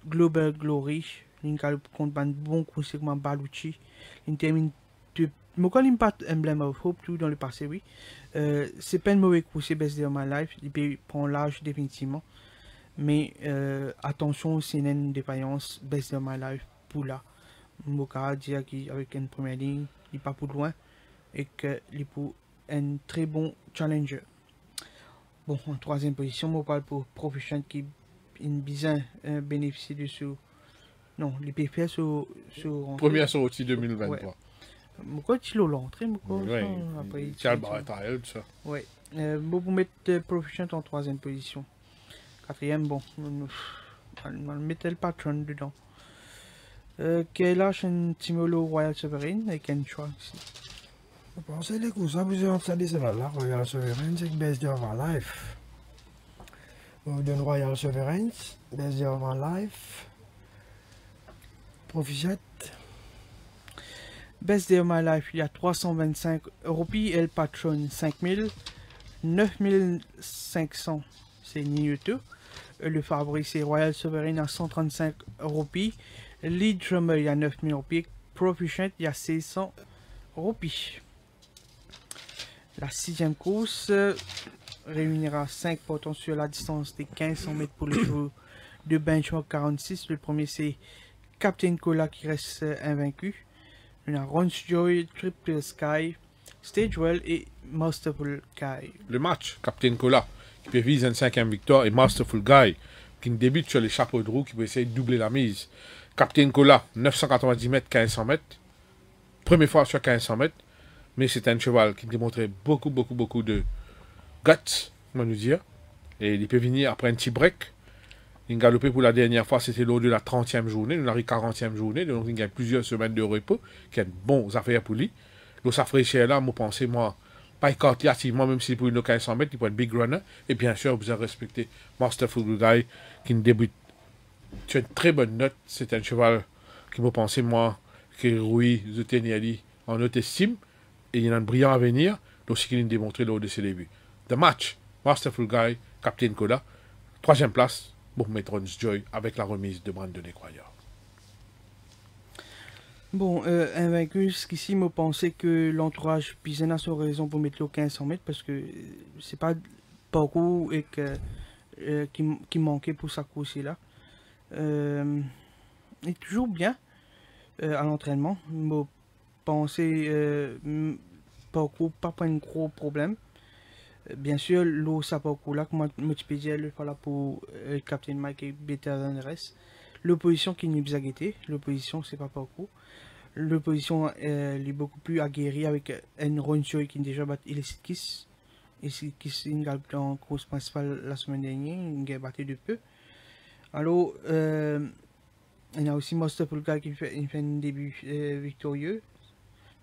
Global Glory, une contre un bon course comme Baluchi, il termine de moi quand il pas Emblem of Hope tout dans le passé oui, c'est pas une mauvaise course Best Day of My Life, il peut prendre l'âge définitivement, mais attention c'est une défaillance Best Day of My Life pour là, Moka dire qu'avec une première ligne, il pas pour loin et que il peut un très bon challenger. Bon, en troisième position, on parle pour Proficient qui une bien bénéficié de ce. Non, les PPS sur. Première sortie 2023. Ouais. Pourquoi tu l'as l'entrée? Oui, après, Charles Barrett à elle, ça. Oui. Bon, pour mettre Proficient en troisième position. Quatrième, bon. On mettait le patron dedans. Kailash un Timolo Royal Sovereign avec un choix ici. Je pense que les courses, vous avez installé cela là, Royal Sovereign, c'est Best Day of Our Life. Vous donne Royal Sovereign, Best Day of Our Life. Proficient. Best Day of My Life, il y a 325 roupies et le patron 5000. 9500, c'est Niyoto. Le favori, c'est Royal Sovereign à 135 roupies. Lead Drummer, il y a 9000 roupies. Proficient, il y a 600 roupies. La sixième course réunira 5 portants sur la distance des 1500 mètres pour le jour de benchmark 46. Le premier, c'est Captain Cola qui reste invaincu. On a Ron's Joy, Triple Sky, Stagewell et Masterful Guy. Le match, Captain Cola, qui peut viser une 5e victoire, et Masterful Guy, qui débute sur les chapeaux de roue, qui peut essayer de doubler la mise. Captain Cola, 990 mètres, 1500 mètres. Première fois sur 1500 mètres. Mais c'est un cheval qui démontrait beaucoup de guts, on va nous dire. Et il peut venir après un petit break. Il a galopé pour la dernière fois, c'était lors de la 30e journée. Nous arrivons 40e journée, donc il y a plusieurs semaines de repos, qui a de bonnes affaires pour lui. Donc ça ferait là, moi, pensez, moi, pas écarté activement, même si pour une 1500 mètres, il peut être big runner. Et bien sûr, vous avez respecté Masterful Guy, qui débute sur une très bonne note. C'est un cheval qui me pensez, moi, qui Rui Zuteniali en haute estime. Et il y a un brillant avenir, donc ce qu'il a démontré lors de ses débuts. The match, Masterful Guy, Captain Cola, 3e place pour Metron's Joy avec la remise de Brandon Croyeur. Bon, invaincu, jusqu'ici, moi pensais que l'entourage Pizena aurait raison pour mettre le 1500 mètres parce que c'est pas beaucoup et que qui manquait pour sa course là. Il est toujours bien à l'entraînement. Moi pensais pas un gros problème. Bien sûr, l'eau ça pas là, comme je peux dire, le voilà pour Captain Mike est better than the rest. L'opposition qui nous a guetté, l'opposition c'est pas beaucoup. L'opposition est beaucoup plus aguerrie avec un Roncho qui déjà battu Illicit Kiss. Illicit Kiss il a en course principale la semaine dernière, il a battu de peu. Alors, il y a aussi Masterful Guy qui fait un début victorieux.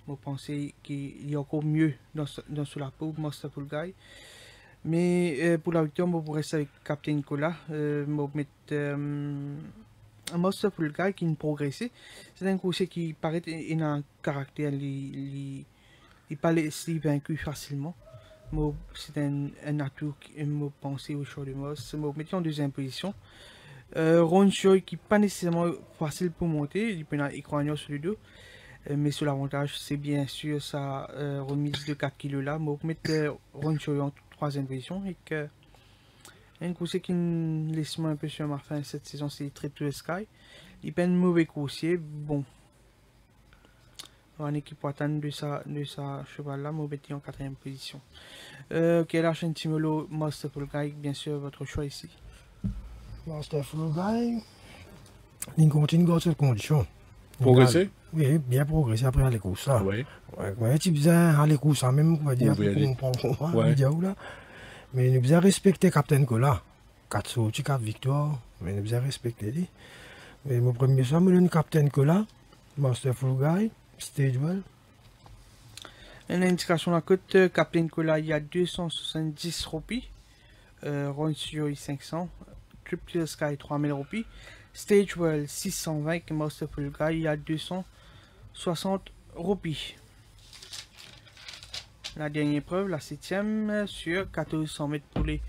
Vous pensez qu'il y a encore mieux dans ce la peau, Masterful Guy. Mais pour la victoire, on rester avec Captain Cola. On mettre un Masterful Guy qui a progressé. C'est un coursier qui paraît il a un caractère, il pas laissé vaincu facilement. C'est un atout qui me pensait au show de Moss. On mettre en deuxième position. Ron Choi qui pas nécessairement facile pour monter, il peut y croire sur le dos. Mais sur l'avantage, c'est bien sûr sa remise de 4 kg là. On mettre Ron Choi en troisième position et que un coursier qui me laisse un peu sur ma fin cette saison, c'est Triple Sky. Il peut un mauvais coursier, bon. Une équipe attendre de sa cheval là, mettre en quatrième position. Ok, là, un Timolo Masterful Guy, bien sûr, votre choix ici. Masterful Guy, il continue dans cette condition. Progresser? Oui, bien progresser après les courses là. Oui. Ouais, tu besoin les courses là même, on va dire, pour comprendre là. Mais nous devons respecter Captain Cola. 4 sorties, 4 victoires, mais nous devons respecter lui. Mais mon premier choix, je donne Captain Cola, Masterful Guy, Stagewell. Une indication à côté, Captain Cola, il y a 270 roupies. Roncio 500. Triple Sky 3000 roupies. Stagewell 620. Masterful Guy, il y a 260 roupies. La dernière épreuve, la 7ème, sur 1400 mètres pour les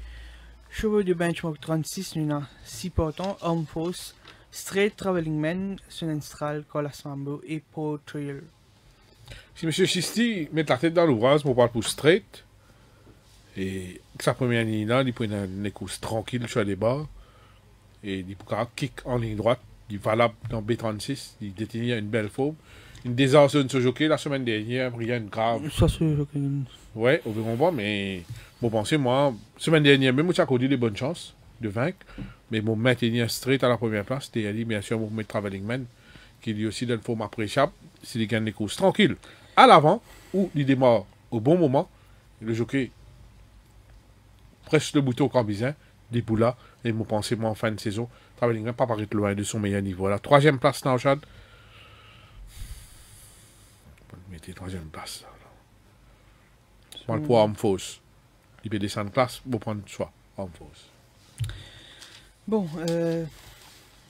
chevaux de benchmark 36. Nous avons 6 portants, Home Force, Straight Traveling Man, Sunenstral, Colas Mambo et Paul Trail. Si M. Chisti met la tête dans l'ouvrage, on parle pour Straight. Et sa première ligne là, il prend une course tranquille sur les barres. Et il peut kick en ligne droite. Il est valable dans B36. Il détient une belle forme. une désarçonne ce jockey la semaine dernière, rien de grave. Ça, c'est jockey. Ouais, on verra pas, mais bon, pensez, moi, semaine dernière, même, j'ai accordé des bonnes chances de vaincre, mais mon maintenir straight à la première place, c'était aller, bien sûr, mon mettre Traveling Man, qui lui aussi donne format préchappe, s'il gagne les courses tranquille, à l'avant, ou il démarre au bon moment, le jockey presse le bouton cambizin, des boulas, et mon pensée, moi, en fin de saison, Traveling Man, pas paraître loin de son meilleur niveau. La troisième place, dans le chat. Mettez troisième place. On le poids en fausse. Il peut descendre place, vous prendre soit en fausse. Bon,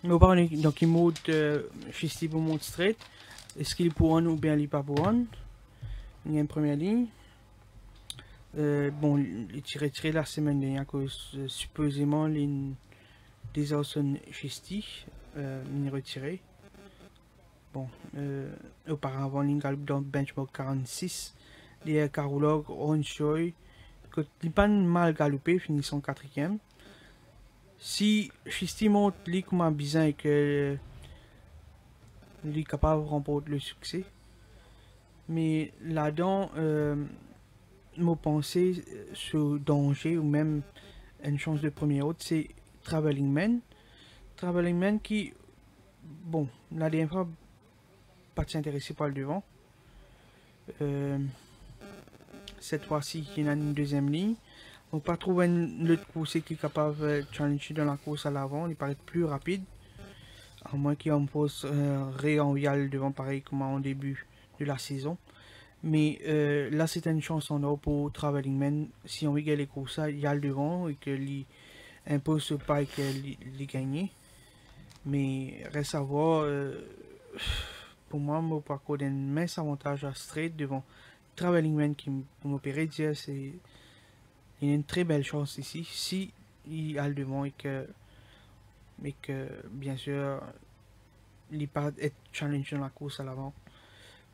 nous parlons donc il monte Chisti pour monte straight. Est-ce qu'il pour on ou bien il pas pour on? Il y a une première ligne. Bon, il est retiré la semaine dernière à cause supposément des Orson Chisti. Il est retiré. Bon, auparavant, il galope dans benchmark 46. Les Carolog, Onshoy, il n'a pas mal galopé, finissant 4e. Si Chisti monte, il comme bizarre et que il est capable de remporter le succès. Mais là-dedans, mon pensée sur danger ou même une chance de première haute, c'est Traveling Man. Traveling Man qui, bon, la dernière fois, pas s'intéresser par le devant. Cette fois-ci, il y a une deuxième ligne. On ne peut pas trouver un autre coursier qui est capable de challenger dans la course à l'avant. Il paraît plus rapide. À moins qu'il impose réenvial devant, pareil comme en début de la saison. Mais là, c'est une chance en or pour Traveling Man. Si on regarde les courses, il y a le devant et qu'il impose pas et qu'il gagne. Mais reste à voir. Pour moi, mon parcours a un mince avantage à straight devant Traveling Man qui m'opérait dire c'est il y a une très belle chance ici si il a le devant et que bien sûr il n'est pas être challenge dans la course à l'avant.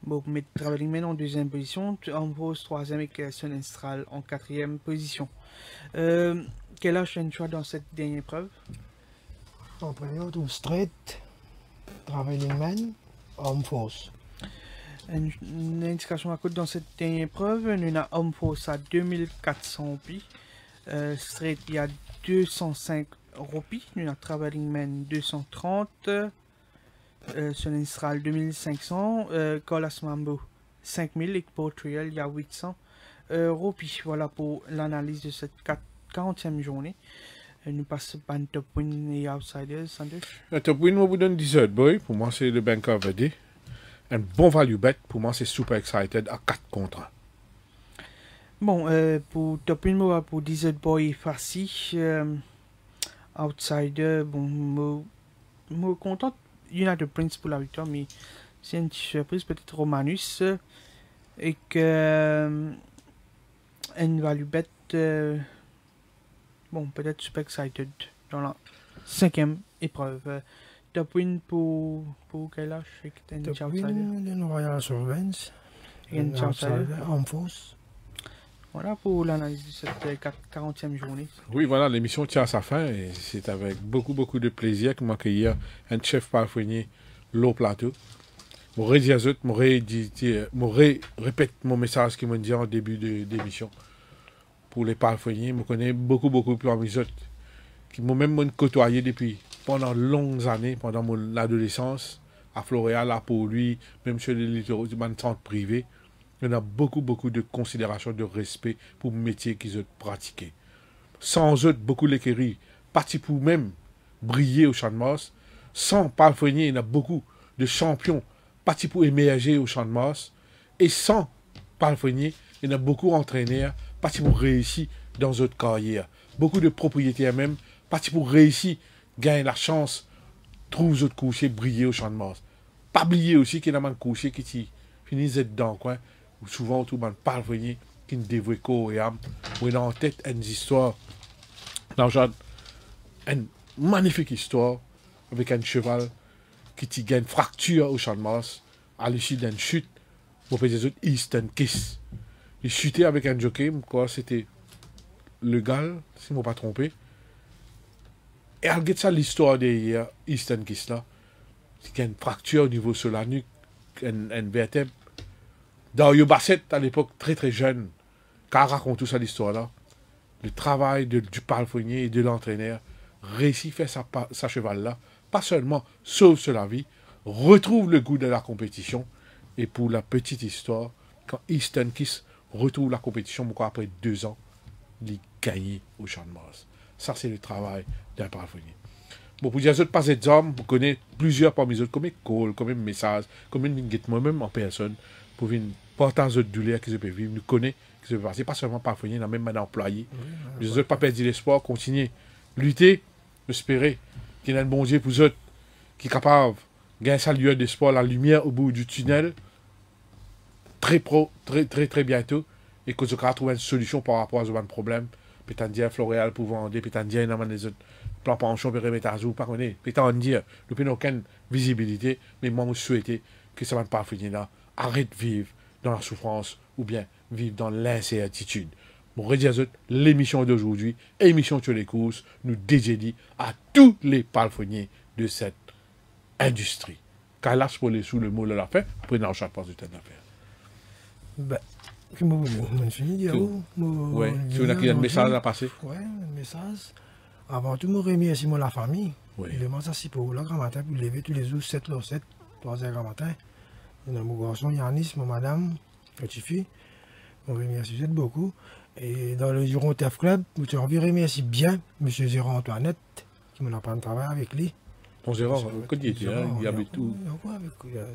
Bon, mettre Traveling Man en deuxième position, en pose troisième et Son Astral en quatrième position. Quel âge un choix dans cette dernière épreuve? En première, tout straight, Traveling Man, homme fausse. Une indication à côté dans cette dernière épreuve, nous avons homme fausse à 2400 pi, straight il y a 205 roupies, nous avons Traveling Man 230, Son Astral 2500, Colas Mambo 5000 et pour Trial il y a 800 roupies. Voilà pour l'analyse de cette 40e journée. Nous passons par un top win et outsiders, Sanders. Le top win, moi, vous donne 10 boy. Pour moi, c'est le Banker VD. Un bon value bet. Pour moi, c'est super excited à 4 contre 1. Bon, pour top win, moi, pour 10 boy facile. Outsider, bon, moi, content. United Prince pour la victoire, mais c'est une surprise, peut-être Romanus. Et que. Une value bet. Bon, peut-être super excited dans la 5e épreuve. Top win pour quel âge? Top win, le Royal Surveillance. Un outsider. En fausse. Voilà pour l'analyse de cette 40e journée. Oui, voilà, l'émission tient à sa fin et c'est avec beaucoup, beaucoup de plaisir que m'accueillir un chef parfumé l'eau plateau. M'aurais dit à eux, m'aurais répète mon message qu'ils m'ont dit en début d'émission. Pour les parfumés, je connais beaucoup, beaucoup plus mes autres, qui m'ont même côtoyé depuis pendant longues années, pendant mon adolescence, à Floréal, là pour lui, même sur les littoraux du centre privé. Il y en a beaucoup, beaucoup de considération, de respect pour le métier qu'ils ont pratiqué. Sans eux, beaucoup l'équerrie, parti pour même briller au Champ de Mars. Sans parfumés, il y en a beaucoup de champions, parti pour émerger au Champ de Mars. Et sans parfumés, il y en a beaucoup d'entraîneurs, partis pour réussir dans votre carrière. Beaucoup de propriétaires même, partis pour réussir, gagner la chance, trouver votre coucher, briller au Champ de Mars. Pas oublier aussi qu'il y a un coucher qui finit dedans, quoi. Ou souvent, tout le monde parle, qui ne dévoue corps et âme. Ou il a en tête une histoire, dans genre, une magnifique histoire, avec un cheval qui gagne une fracture au Champ de Mars, à l'issue d'une chute, pour faire des autres Eastern Kiss. Il chutait avec un jockey, quoi, c'était le gars, si je ne me pas trompé. Et regarde ça, l'histoire de Eastern Kiss là. Il y a une fracture au niveau sur la nuque, une vertèbre. Dario Bassett, à l'époque, très très jeune, quand il raconte tout ça, l'histoire-là, le travail du palefrenier et de l'entraîneur, réussit faire sa cheval-là, pas seulement sauve sur la vie, retrouve le goût de la compétition, et pour la petite histoire, quand Easton Kiss retrouve la compétition, après 2 ans, il gagne au Champ de Mars. Ça, c'est le travail d'un palefrenier. Bon, pour dire les autres pas d'hommes, vous connaissez plusieurs parmi les autres, comme call, comme message, comme une moi-même en personne, pour une portage de douleur qui se peut vivre, nous connaissons qui se peut passer, pas seulement palefrenier, mais même employé. Les autres pas perdre l'espoir, continuer, lutter, espérer qu'il y a un bon Dieu pour eux autres qui est capable de gagner sa lueur d'espoir, la lumière au bout du tunnel, très bientôt, et que vous allez trouver une solution par rapport à ce problème. Peut-être dire Floréal pour vendre, peut-être dire les autres plans pension, périmètre à jour, pas connaître. Peut-être dire, nous n'avons aucune visibilité, mais moi, je souhaite que ça ne va pas finir là. Arrête de vivre dans la souffrance ou bien vivre dans l'incertitude. Bon, redire l'émission d'aujourd'hui, émission sur les courses, nous dédiée à tous les palefreniers de cette industrie. Car là, pour les sous le mot de la fin, après, dans chaque passe du temps d'affaires. Ben, je finis de dire, oui, si vous avez un message à passer. Oui, un message. Avant tout, je remercie la famille. Oui. Je demande ça si pour le grand matin, pour lever tous les jours, 7h07, 3h grand matin. Mon garçon Yanis, ma madame, petite fille. Je remercie beaucoup. Et dans le Giron TF Club, je remercie bien M. Gérard Antoinette, qui m'a appris à travailler avec lui. Ton Gérard, que dit-il? Il habite où?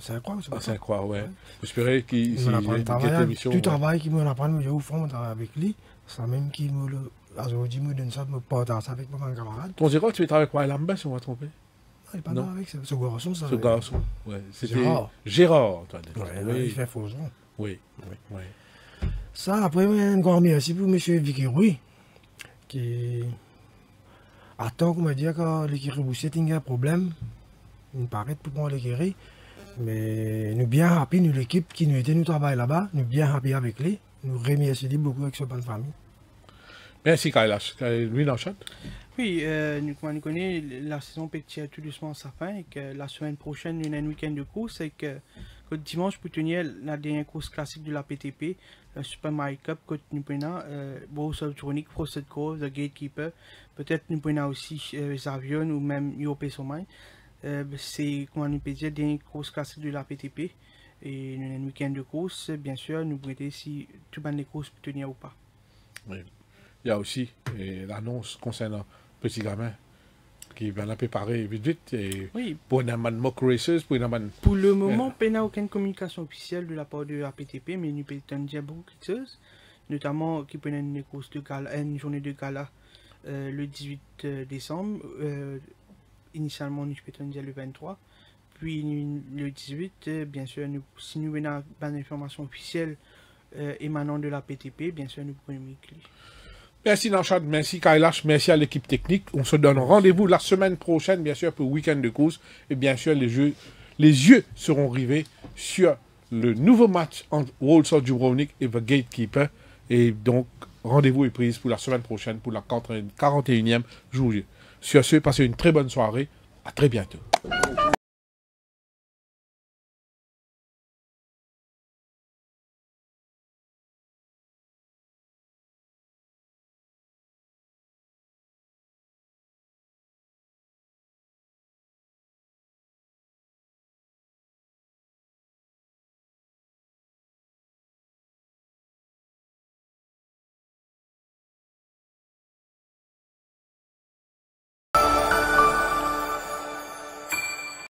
Saint-Croix, à Saint-Croix, oui. J'espérais qu'il m'a appris à travailler. Tout travail qu'il m'a appris, je fais avec lui. C'est même qui me le. Aujourd'hui, je me donne ça, je me partage avec mon camarade. Ton Gérard, tu travailles avec quoi à Lambert, si on va tromper? Il n'est pas là avec ce garçon. Ce garçon, oui. C'était Gérard Antoinette. Oui, il fait faux. Oui. Ça, après, un grand merci pour M. Vicky Rouy, qui attend qu'on me dise que l'écurie Bousset a un problème. Il me paraît pour prendre l'écurie. Mais nous bien happy, nous l'équipe qui nous était, nous travaillons là-bas, nous bien happy avec lui. Nous remercions beaucoup avec sa bonne famille. Merci Kailash. Lui dans le chat. Oui, nous connaissons la saison peut tirer tout doucement à sa fin et que la semaine prochaine, il y a un week-end de course et que dimanche, pour tenir la dernière course classique de la PTP, le Super Mario Cup, que nous prenons, Bourse électronique, Frosted Cove, The Gatekeeper, peut-être nous prenons aussi Zavion ou même Yopé Somai. C'est, comment on peut dire, la dernière course classique de la PTP. Et nous avons un week-end de course, bien sûr, nous pouvons si tout les courses pour tenir ou pas. Oui. Il y a aussi l'annonce concernant Petit Gamin qui va la préparer vite. Et oui. Pour une mock races, pour le moment, il n'y a aucune communication officielle de la part de la PTP, mais nous pouvons dire beaucoup de choses, notamment qu'il peut y avoir une course de gala, une journée de gala le 18 décembre. Initialement, nous pouvons dire le 23. Puis le 18, bien sûr, si nous avons une information officielle émanant de la PTP, bien sûr, nous pouvons inclure. Merci Nanchad, merci Kailash, merci à l'équipe technique. On se donne rendez-vous la semaine prochaine, bien sûr, pour le week-end de course. Et bien sûr, les yeux seront rivés sur le nouveau match entre Walsall Dubrovnik et The Gatekeeper. Et donc, rendez-vous est pris pour la semaine prochaine, pour la 41e journée. Sur ce, passez une très bonne soirée. À très bientôt.